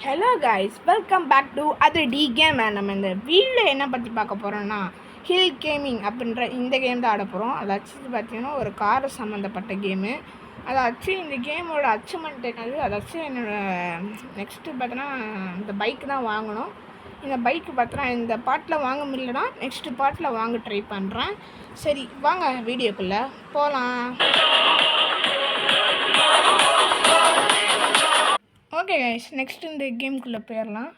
Hello guys, welcome back to அது the game. நம்ம இந்த வீடியோவில் என்ன பற்றி பார்க்க போகிறோன்னா ஹில் கேமிங் அப்படின்ற இந்த கேம் தான் ஆட போகிறோம். அதை வச்சு பார்த்தீங்கன்னா ஒரு கார் சம்மந்தப்பட்ட கேமு. அதை வச்சு இந்த கேமோட அச்சீவ்மெண்ட் என்னது, அதை வச்சு என்னோடய நெக்ஸ்ட்டு பார்த்தோன்னா இந்த பைக் தான் வாங்கணும். இந்த பைக்கு பார்த்தோன்னா இந்த பாட்டில் வாங்க முடியலன்னா நெக்ஸ்ட்டு பாட்டில் வாங்க ட்ரை பண்ணுறேன். சரி வாங்க வீடியோக்குள்ளே போகலாம். ஓகே கைஸ், நெக்ஸ்ட்டு இந்த கேமுக்குள்ளே போயிடலாம்.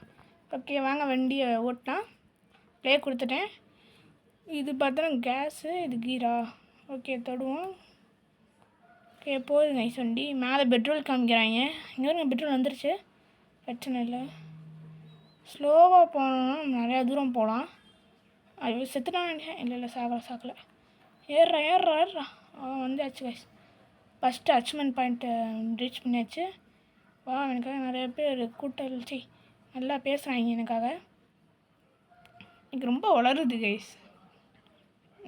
ஓகே வாங்க வண்டியை ஓட்டலாம். ப்ளே கொடுத்துட்டேன். இது பார்த்தோன்னா கேஸு, இது கீரா. ஓகே தொடுவோம். ஓகே போகுது கைஸ் வண்டி. மேலே பெட்ரோல் காமிக்கிறாங்க. இங்கே பெட்ரோல் வந்துருச்சு, பிரச்சனை இல்லை. ஸ்லோவாக போனோம்னா நிறையா தூரம் போகலாம். அது செத்துட்டான். இல்லை சாக்கலை. ஏறுறா வந்தாச்சு கைஸ். ஃபஸ்ட்டு அச்சீவ்மெண்ட் பாயிண்ட்டை ரீச் பண்ணியாச்சு. எனக்காக நிறைய பேர் கூட்டச்சி நல்லா பேசுகிறாங்க எனக்காக. எனக்கு ரொம்ப வளருது கைஸ்.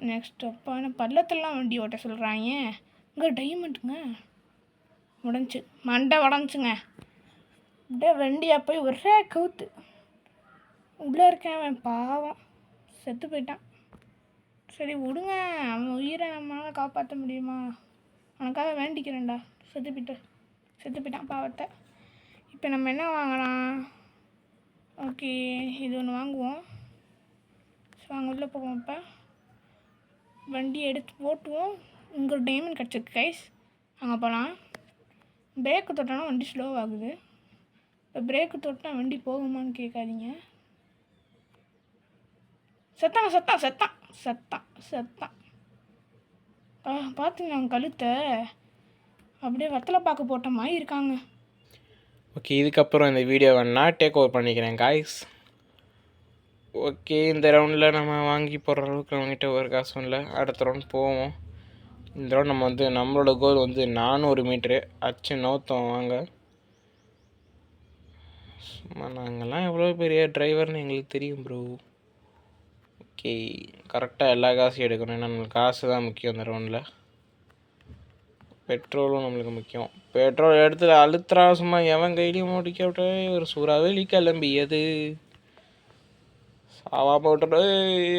நெக்ஸ்ட் அப்போ பள்ளத்தெல்லாம் வண்டி ஓட்ட சொல்கிறாங்க. இங்கே டைமண்டுங்க உடஞ்சி மண்டை உடஞ்சுங்க. அப்படியே வண்டியாக போய் ஒரே கவுத்து. உள்ளே இருக்கேன் பாவம் செத்து போயிட்டான். சரி விடுங்க, அவன் உயிரை நம்மளால் காப்பாற்ற முடியுமா? அவனுக்காக வேண்டிக்கிறேன்டா. செத்து போயிட்டான் பாவத்தை. இப்போ நம்ம என்ன வாங்கலாம்? ஓகே இது ஒன்று வாங்குவோம். ஸோ அங்கே உள்ளே போவோம். இப்போ வண்டி எடுத்து போட்டுவோம். இங்கே ஒரு டைமண்ட் கிடச்சிருக்கு கைஸ், அங்கே போகலாம். பிரேக்கு தொட்டோன்னா வண்டி ஸ்லோவாகுது. இப்போ பிரேக்கு தொட்டால் வண்டி போகுமான்னு கேட்காதீங்க. செத்தான். பார்த்துங்க கழுத்தை அப்படியே வத்தலை பார்க்க போட்ட மாதிரி இருக்காங்க. ஓகே, இதுக்கப்புறம் இந்த வீடியோவை நான் டேக் ஓவர் பண்ணிக்கிறேன் காய்ஸ். ஓகே, இந்த ரவுண்டில் நம்ம வாங்கி போடுற அளவுக்கு நம்மகிட்ட ஒரு காசும் இல்லை. அடுத்த ரவுண்ட் போவோம். இந்த ரவுண்ட் நம்ம நம்மளோட கோல் 400 மீட்ரு அச்சு நோத்தம் வாங்க. சும்மா நாங்கள்லாம் எவ்வளோ பெரிய டிரைவர்னு எங்களுக்கு தெரியும் ப்ரோ. ஓகே, கரெக்டாக எல்லா காசையும் எடுக்கணும். ஏன்னா நம்மளுக்கு காசு தான் முக்கியம் இந்த ரவுண்டில். பெட்ரோலும் நம்மளுக்கு முக்கியம். பெட்ரோல் எடுத்து அழுத்துறா சும்மா எவன் கையிலையும் முடிக்க விட்டு ஒரு சூறாவளி கிளம்பியது. சாவாம விட்டு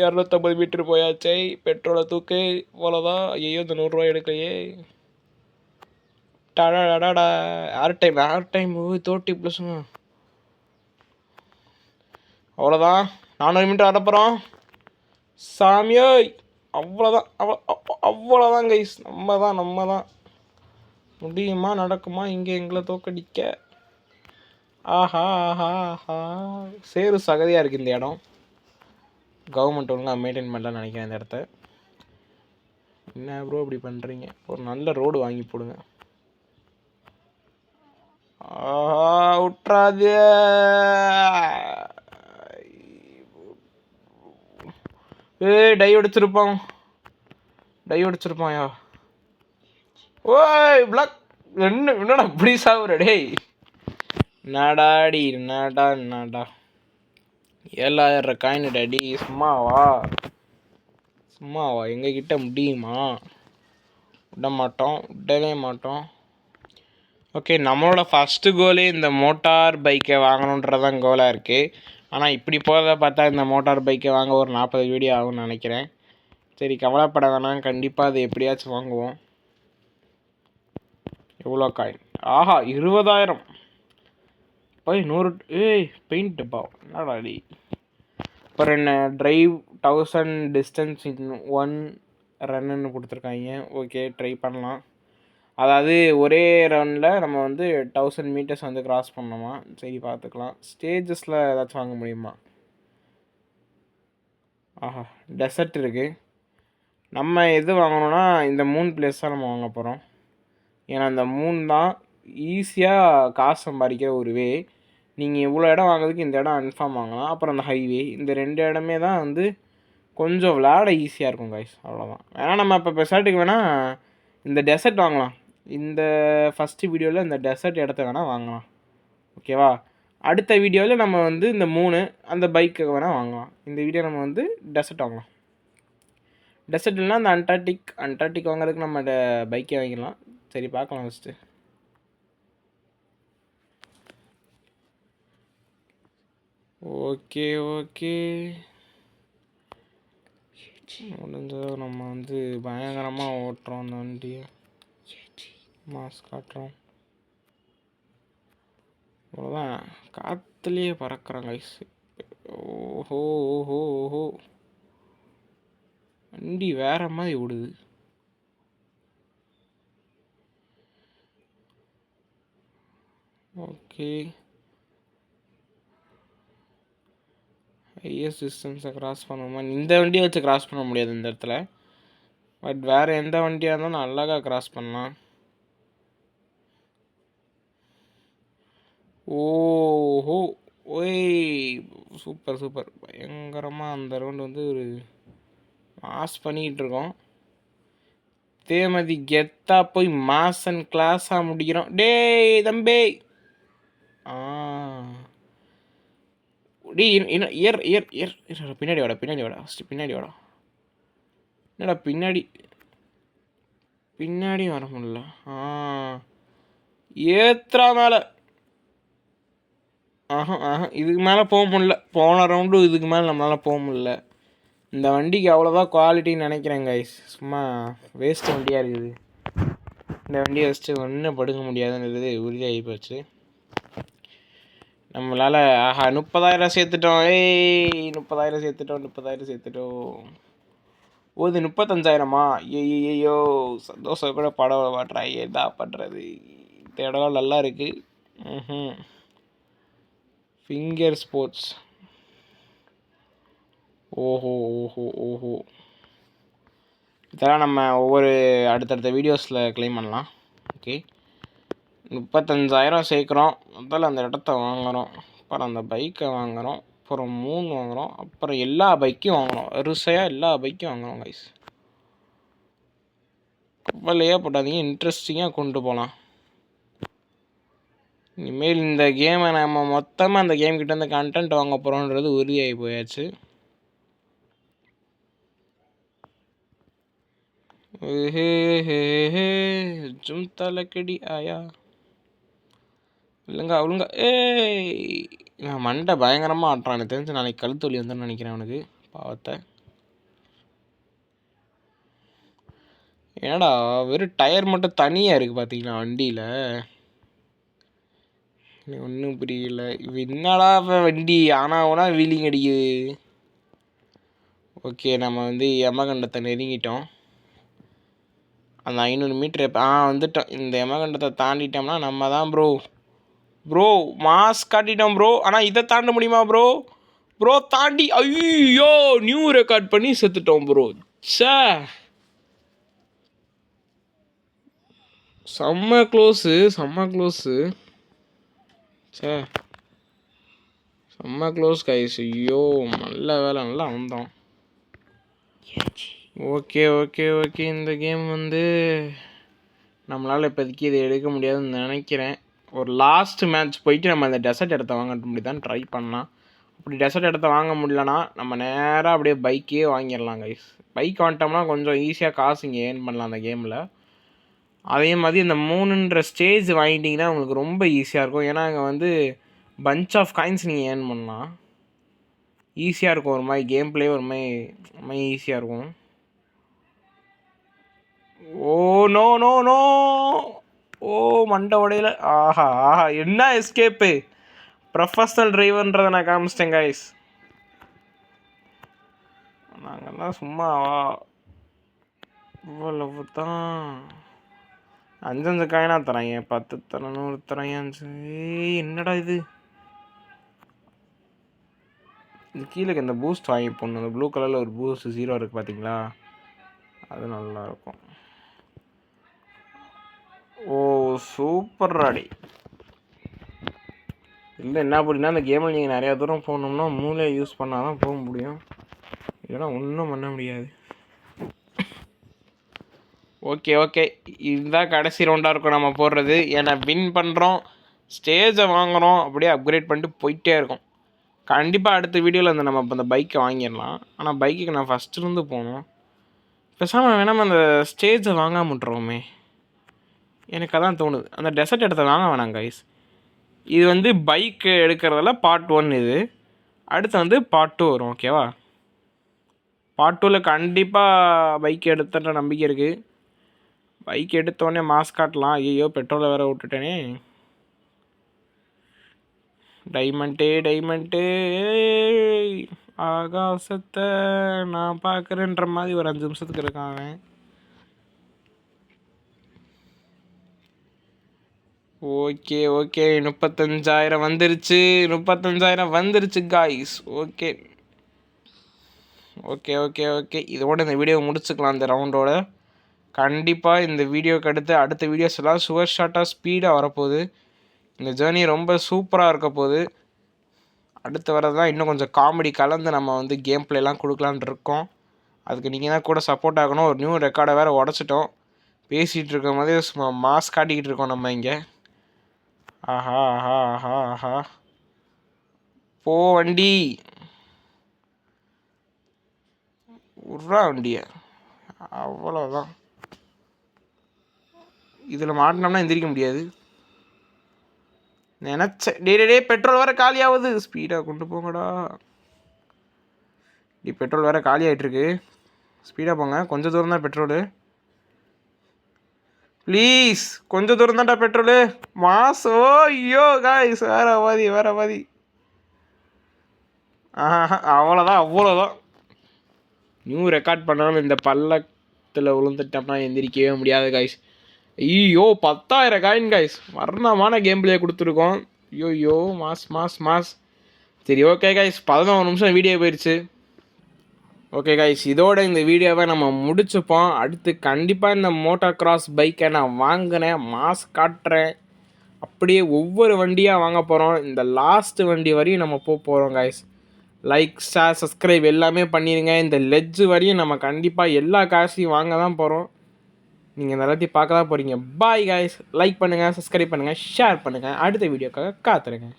250 மீட்டர் போயாச்சே. பெட்ரோலை தூக்கு போலதான். ஐயோ இந்த 100 ரூபா எடுக்கலையே. டாடா ஆர் டைம் தோட்டி ப்ளஸ்ங்க. அவ்வளோதான், 400 மீட்டர் அடப்புறோம் சாமியோ. அவ்வளோதான் கைஸ். நம்ம தான் முடியுமா நடக்குமா இங்கே எங்களை தோக்கடிக்க? ஆஹா. சேரு சகதியாக இருக்குது இந்த இடம். கவர்மெண்ட் ஒழுங்காக மெயின்டைன் பண்ணலான்னு நினைக்கிறேன் இந்த இடத்த. என்ன ப்ரோ இப்படி பண்ணுறீங்க? ஒரு நல்ல ரோடு வாங்கி போடுங்க. ஆஹா விட்றாதே. டை அடிச்சிருப்பான்யா. ஓய் பிளாக், என்னடா இப்படி சாவுற டேய்? நடா 7000 காயின் டாடி. சும்மாவா எங்ககிட்ட முடியுமா? விடவே மாட்டோம். ஓகே, நம்மளோட ஃபஸ்ட்டு கோலே இந்த மோட்டார் பைக்கை வாங்கணுன்றதான் கோலாக இருக்குது. ஆனால் இப்படி போகிறத பார்த்தா இந்த மோட்டார் பைக்கை வாங்க ஒரு 40 வீடியோ ஆகும்னு நினைக்கிறேன். சரி கவலைப்பட வேணாம், கண்டிப்பாக அது எப்படியாச்சும் வாங்குவோம். எவ்வளோ காயின்? ஆஹா 20,000. போய் 100. பெயிண்ட் டப்பா என்னடாடி. அப்புறம் என்ன டிரைவ் 1000 டிஸ்டன்ஸ் இன் 1 ரன்னு கொடுத்துருக்காங்க. ஓகே ட்ரை பண்ணலாம். அதாவது ஒரே ரன்னில் நம்ம 1000 மீட்டர்ஸ் கிராஸ் பண்ணோமா. சரி பார்த்துக்கலாம். ஸ்டேஜஸில் ஏதாச்சும் வாங்க முடியுமா? ஆஹா டெசர்ட் இருக்குது. நம்ம எது வாங்கணும்னா இந்த 3 பிளேஸ் தான் நம்ம வாங்க போகிறோம். ஏன்னா இந்த 3 தான் ஈஸியாக காசு சம்பாதிக்கிற ஒரு வே. நீங்கள் இவ்வளோ இடம் வாங்குறதுக்கு இந்த இடம் கன்ஃபார்ம் வாங்கலாம். அப்புறம் அந்த ஹைவே, இந்த 2 இடமே தான் கொஞ்சம் விளையாட ஈஸியாக இருக்கும் காய்ஸ். அவ்வளோதான். வேணால் நம்ம இப்போ பெசாட்டுக்கு வேணால் இந்த டெசர்ட் வாங்கலாம். இந்த ஃபஸ்ட்டு வீடியோவில் இந்த டெசர்ட் இடத்த வேணால் வாங்கலாம். ஓகேவா? அடுத்த வீடியோவில் நம்ம இந்த 3 அந்த பைக்கை வேணால் வாங்கலாம். இந்த வீடியோ நம்ம டெசர்ட் வாங்கலாம். டெசர்ட் இல்லைனா அந்த அண்டார்டிக் வாங்குறதுக்கு நம்ம பைக்கே வாங்கிடலாம். சரி பார்க்கலாம் ஃபஸ்ட்டு. ஓகே ஓகே, முடிஞ்சதோ நம்ம வந்து பயங்கரமாக ஓட்டுறோம் அந்த வண்டியை, மாஸ் காட்டுறோம். அவ்வளோதான், காற்றுலேயே பறக்கிறாங்க ஐஸ். ஓஹோ ஓஹோ ஓஹோ, வண்டி வேற மாதிரி ஓடுது. ஓகே, ஹையஸ்ட் டிஸ்டன்ஸை கிராஸ் பண்ணுவோமா? இந்த வண்டியை வச்சு கிராஸ் பண்ண முடியாது இந்த இடத்துல, பட் வேறு எந்த வண்டியாக இருந்தாலும் அழகாக கிராஸ் பண்ணலாம். ஓஹோ ஓய், சூப்பர் சூப்பர், பயங்கரமாக அந்த ரவுண்டு வந்து ஒரு மாஸ் பண்ணிக்கிட்டு இருக்கோம். தேமதி கெத்தா போய் மாஸ் அண்ட் கிளாஸாக முடிக்கிறோம். டேய் தம்பி, ஆ டே இயர் இயர் இயர் பின்னாடி வாடா, பின்னாடி வாடா, ஃபஸ்ட்டு பின்னாடி வாடா. என்னடா பின்னாடி பின்னாடி வர முடியல. ஏத்துறா மேலே. இதுக்கு மேலே போக முடியல. போன ரவுண்டு இதுக்கு மேலே நம்மளால் போக முடியல. இந்த வண்டிக்கு அவ்வளோதான் குவாலிட்டின்னு நினைக்கிறேன் கைஸ். சும்மா வேஸ்ட் வண்டியாக இருக்குது. இந்த வண்டியை வச்சுட்டு ஒன்றும் படுக்க முடியாதுன்றது உறுதியாகி போச்சு. நம்மளால் 30,000 சேர்த்துட்டோம். 30,000 சேர்த்துட்டோம். ஓது 35,000மா? ஐயோ, சந்தோஷம் கூட படம் மாட்டுறா. என்ன பண்ணுறது, இந்த இடம்லாம் நல்லா இருக்குது. Finger sports. ஓஹோ ஓஹோ ஓஹோ, இதெல்லாம் நம்ம ஒவ்வொரு அடுத்தடுத்த வீடியோஸில் க்ளைம் பண்ணலாம். ஓகே, 35,000 சேர்க்குறோம். முதல்ல அந்த இடத்த வாங்குகிறோம், அப்புறம் அந்த பைக்கை வாங்குகிறோம், அப்புறம் 3 வாங்குகிறோம், அப்புறம் எல்லா பைக்கையும் வாங்குகிறோம். வரிசையாக எல்லா பைக்கையும் வாங்குகிறோம் கைஸ். கவலையே போட்டாதீங்க, இன்ட்ரெஸ்டிங்காக கொண்டு போகலாம். இனிமேல் இந்த கேமை நம்ம மொத்தமாக அந்த கேம் கிட்ட இருந்து கண்டென்ட் வாங்க போகிறோன்றது உறுதியாகி போயாச்சு. ஜும் தலக்கடி ஆயா இல்லைங்க அவளுங்க. நான் மண்டை பயங்கரமாக ஆட்டுறான். எனக்கு தெரிஞ்சு நாளைக்கு கழுத்தொலி வந்துன்னு நினைக்கிறேன் அவனுக்கு, பாவத்தை. ஏன்னடா வெறும் டயர் மட்டும் தனியாக இருக்குது பார்த்தீங்களா வண்டியில்? எனக்கு ஒன்றும் புரியல. என்னடா இப்போ வண்டி ஆனால் வீலிங் அடிக்குது. ஓகே, நம்ம வந்து யமகண்டத்தை நெருங்கிட்டோம். அந்த 500 மீட்ரு வந்துட்டோம். இந்த யமகண்டத்தை தாண்டிட்டோம்னா நம்ம தான் ப்ரோ மாஸ் காட்டிட்டோம் ப்ரோ. ஆனால் இதை தாண்ட முடியுமா ப்ரோ தாண்டி, ஐயோ நியூ ரெக்கார்ட் பண்ணி செத்துட்டோம் ப்ரோ. செம்ம க்ளோஸு செம்ம க்ளோஸ் கைஸ். ஐயோ நல்ல வேலை, நல்லா வந்தோம். ஓகே, இந்த கேம் வந்து நம்மளால் இப்போதைக்கு இதை எடுக்க முடியாதுன்னு நினைக்கிறேன். ஒரு லாஸ்ட் மேட்ச் போயிட்டு நம்ம அந்த டெசர்ட் இடத்த வாங்க முடியுதான்னு ட்ரை பண்ணலாம். அப்படி டெசர்ட் இடத்த வாங்க முடியலன்னா நம்ம நேராக அப்படியே பைக்கே வாங்கிடலாம் கைஸ். பைக் வாங்கிட்டோம்னா கொஞ்சம் ஈஸியாக காசு இங்கே ஏர்ன் பண்ணலாம் அந்த கேமில். அதே மாதிரி இந்த 3ன்ற ஸ்டேஜ் வாங்கிட்டிங்கன்னா உங்களுக்கு ரொம்ப ஈஸியாக இருக்கும். ஏன்னா அங்கே வந்து பஞ்ச் ஆஃப் காயின்ஸ் நீங்கள் ஏர்ன் பண்ணலாம். ஈஸியாக இருக்கும், ஒரு மாதிரி கேம் பிளே ஒரு மாதிரி ஈஸியாக இருக்கும். ஓ நோ நோ நோ, ஓ மண்டை உடையில. ஆஹா என்ன எஸ்கேப்பு, ப்ரொஃபஷ்னல் டிரைவர்ன்றதை நான் காமிச்சிட்டேன் கைஸ். நாங்கள்லாம் சும்மாவா, இவ்வளவு தான். 5 காயினாக தராங்க, 10 தரேன், 100 தராங்க, 5. என்னடா இது, இந்த கீழே இந்த பூஸ்ட் வாங்கி போடணும். அந்த ப்ளூ கலரில் ஒரு பூஸ்ட் 0 இருக்குது பார்த்தீங்களா, அது நல்லாயிருக்கும். ஓ சூப்பர் ராடி. இல்லை என்ன அப்படின்னா அந்த கேமில் நீங்கள் நிறையா தூரம் போகணும்னா மூளையை யூஸ் பண்ணால் தான் போக முடியும், இல்லைன்னா ஒன்றும் பண்ண முடியாது. ஓகே, இதுதான் கடைசி ரவுண்டாக இருக்கும் நம்ம போடுறது. ஏன்னா வின் பண்ணுறோம், ஸ்டேஜை வாங்குகிறோம், அப்படியே அப்கிரேட் பண்ணிட்டு போயிட்டே இருக்கோம். கண்டிப்பாக அடுத்த வீடியோவில் நம்ம இப்போ அந்த பைக்கை வாங்கிடலாம். ஆனால் பைக்குக்கு நான் ஃபஸ்ட்டுருந்து போகணும். பேசாமல் வேணாமல் அந்த ஸ்டேஜை வாங்காம விட்றோமே, எனக்கு அதான் தோணுது. அந்த டெசர்ட் இடத்த வாங்க வேணாம் கைஸ். இது வந்து பைக்கு எடுக்கிறதில் பார்ட் 1 இது. அடுத்து வந்து பார்ட் 2 வரும். ஓகேவா? பார்ட் 2ல் கண்டிப்பாக பைக் எடுத்துட்ட நம்பிக்கை இருக்குது. பைக் எடுத்தோடனே மாஸ் காட்டலாம். ஐயோ பெட்ரோலை வேற விட்டுட்டேனே. டைமண்ட்டு ஆகாசத்தை நான் பார்க்குறேன்ற மாதிரி ஒரு 5 நிமிஷத்துக்கு இருக்கான் அவன். ஓகே 35,000 வந்துருச்சு காய்ஸ். ஓகே இதோட இந்த வீடியோ முடிச்சுக்கலாம். இந்த ரவுண்டோட கண்டிப்பாக இந்த வீடியோக்கு அடுத்த வீடியோஸ் எல்லாம் சுவர் ஷாட்டாக ஸ்பீடாக வரப்போகுது. இந்த ஜேர்னி ரொம்ப சூப்பராக இருக்க போகுது. அடுத்து வரதான் இன்னும் கொஞ்சம் காமெடி கலந்து நம்ம வந்து கேம் பிளேலாம் கொடுக்கலான் இருக்கோம். அதுக்கு நீங்கள் தான் கூட சப்போர்ட் ஆகணும். ஒரு நியூ ரெக்கார்டை வேறு உடச்சிட்டோம். பேசிகிட்டு இருக்கும் போதே சும்மா மாஸ் காட்டிக்கிட்டு இருக்கோம் நம்ம இங்கே. ஆஹா போ வண்டி விட்றா வண்டியை. அவ்வளோதான். இதில் மாட்டினோம்னா எந்திரிக்க முடியாது. நினச்சேன். டே பெட்ரோல் வேறு காலியாகுது. ஸ்பீடாக கொண்டு போங்கடா. பெட்ரோல் வேறு காலி ஆகிட்டுருக்கு. ஸ்பீடாக போங்க. கொஞ்சம் தூரம் தான் பெட்ரோலு. ப்ளீஸ் கொஞ்சம் தூரம் தான்டா பெட்ரோலு. மாசோ ஐயோ காய்ஸ் வேற பாதி. அவ்வளோதான். நியூ ரெக்கார்ட் பண்ணாலும் இந்த பள்ளத்தில் விழுந்துட்டோம்னா எந்திரிக்கவே முடியாது காய்ஸ். ஐயோ 10,000 காயின் காய்ஸ். மரணமான கேம் பிளே கொடுத்துருக்கோம். ஐயோ மாஸ். சரி ஓகே காய்ஸ், 11 நிமிஷம் வீடியோ போயிடுச்சு. ஓகே காய்ஸ், இதோட இந்த வீடியோவை நம்ம முடிச்சுப்போம். அடுத்து கண்டிப்பாக இந்த மோட்டோ கிராஸ் பைக்கை நான் வாங்கினேன், மாஸ் காட்டுறேன். அப்படியே ஒவ்வொரு வண்டியாக வாங்க போகிறோம். இந்த லாஸ்ட் வண்டி வரையும் நம்ம போகிறோம் காய்ஸ். லைக், ஷேர், சப்ஸ்கிரைப் எல்லாமே பண்ணிடுங்க. இந்த லெட்ஜு வரையும் நம்ம கண்டிப்பாக எல்லா காசையும் வாங்க தான் போகிறோம். நீங்கள் இந்த எல்லாத்தையும் பார்க்க தான் போகிறீங்க. Bye guys. லைக் பண்ணுங்கள், சப்ஸ்கிரைப் பண்ணுங்கள், ஷேர் பண்ணுங்கள். அடுத்த வீடியோக்காக காத்துருங்க.